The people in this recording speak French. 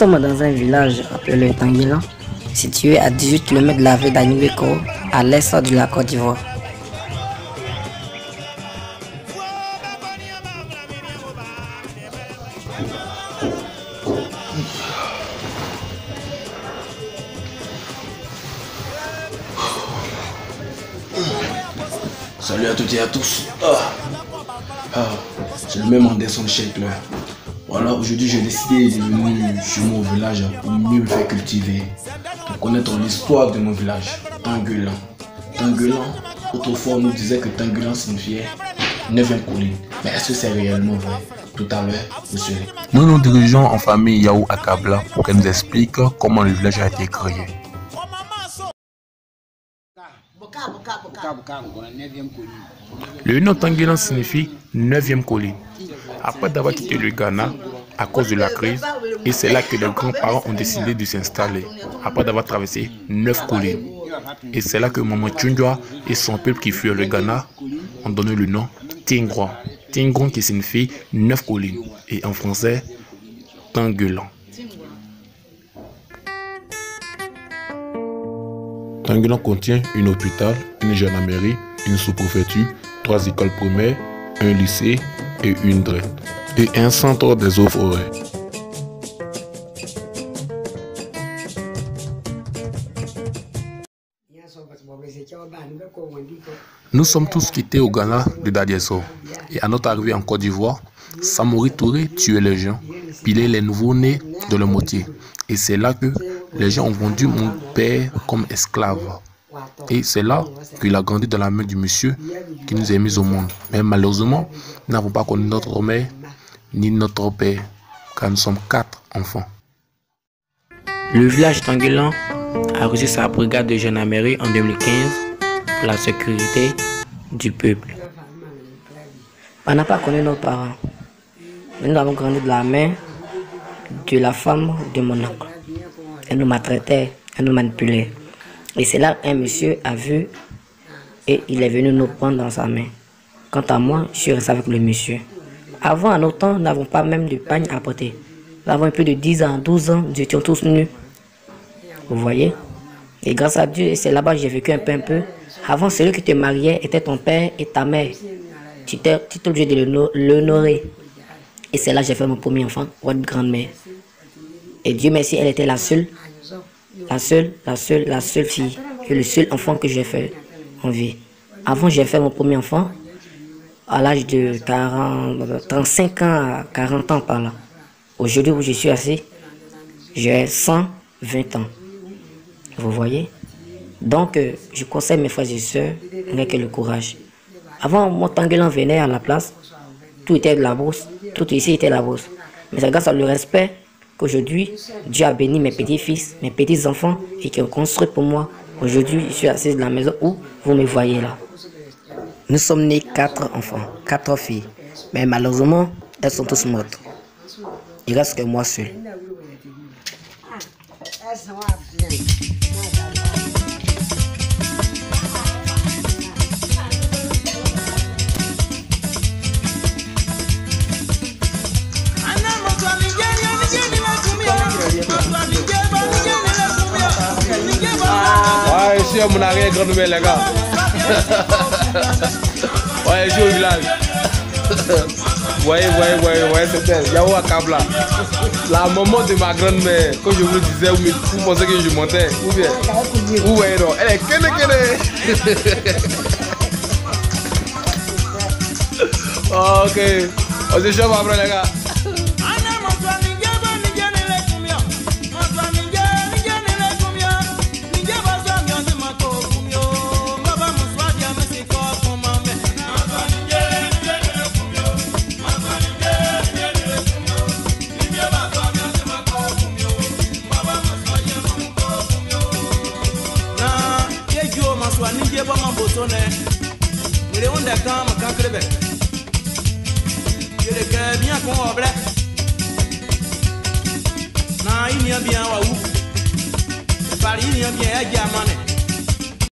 sommes dans un village appelé Tanguilan, situé à 18 km de la ville d'Aniweko, à l'est de la Côte d'Ivoire. Salut à toutes et à tous. C'est le même Anderson Sheckler. Voilà, aujourd'hui j'ai décidé de venir chez moi au village pour mieux me faire cultiver, pour connaître l'histoire de mon village, Tanguilan. Tanguilan, autrefois on nous disait que Tanguilan signifiait 9e colline. Mais est-ce que c'est réellement vrai? Tout à l'heure, vous saurez. Nous nous dirigeons en famille Yahou Akabla pour qu'elle nous explique comment le village a été créé. Le nom Tanguilan signifie 9e colline. Après d'avoir quitté le Ghana à cause de la crise, et c'est là que les grands-parents ont décidé de s'installer, après d'avoir traversé 9 collines. Et c'est là que Maman Tchundwa et son peuple qui furent le Ghana ont donné le nom Tingron. Tingron qui signifie 9 collines, et en français, Tanguilan. Tanguilan contient un hôpital, une gendarmerie, une sous-préfecture, 3 écoles primaires, un lycée et une draine, et un centre des eaux forêts. Nous sommes tous quittés au Ghana de Dadieso, et à notre arrivée en Côte d'Ivoire, Samori Touré tuait les gens, pilait les nouveaux-nés de le motier. Et c'est là que les gens ont vendu mon père comme esclave. Et c'est là qu'il a grandi dans la main du monsieur qui nous a mis au monde. Mais malheureusement, nous n'avons pas connu notre mère ni notre père, car nous sommes 4 enfants. Le village Tanguilan a reçu sa brigade de gendarmerie en 2015 pour la sécurité du peuple. On n'a pas connu nos parents. Nous avons grandi de la main de la femme de mon oncle. Elle nous maltraitait, elle nous manipulait. Et c'est là qu'un monsieur a vu et il est venu nous prendre dans sa main. Quant à moi, je suis resté avec le monsieur. Avant, à nos temps, nous n'avons pas même de pagne à porter. Nous avons plus de 10 ans, 12 ans, nous étions tous nus. Vous voyez? Et grâce à Dieu, c'est là-bas que j'ai vécu un peu. Avant, celui qui te mariait était ton père et ta mère. Tu étais obligé de l'honorer. Et c'est là que j'ai fait mon premier enfant, votre grand-mère. Et Dieu merci, elle était la seule fille et le seul enfant que j'ai fait en vie. Avant, j'ai fait mon premier enfant à l'âge de 35 ans à 40 ans par là. Aujourd'hui où je suis assis, j'ai 120 ans. Vous voyez? Donc, je conseille mes frères et sœurs avec le courage. Avant, mon Tanguilan venait à la place, tout était de la brousse, tout ici était la brousse. Mais c'est grâce à le respect qu'aujourd'hui, Dieu a béni mes petits-fils, mes petits-enfants et qui ont construit pour moi. Aujourd'hui, je suis assis dans la maison où vous me voyez là. Nous sommes nés 4 enfants, 4 filles. Mais malheureusement, elles sont tous mortes. Il reste que moi seul. Ouais, je suis à mon arrière-grand-mère, les gars. Ouais, je suis au village. Voyez, c'est elle. Yahou Akabla. La maman de ma grand-mère, quand je vous le disais, vous pensez que je montais. Ou bien, vous voyez, non. Elle est kene. Ok. On se chauffe après, les gars. Bien qu'on obre. Na ini bien wa u. Pari ini bien ya jamane.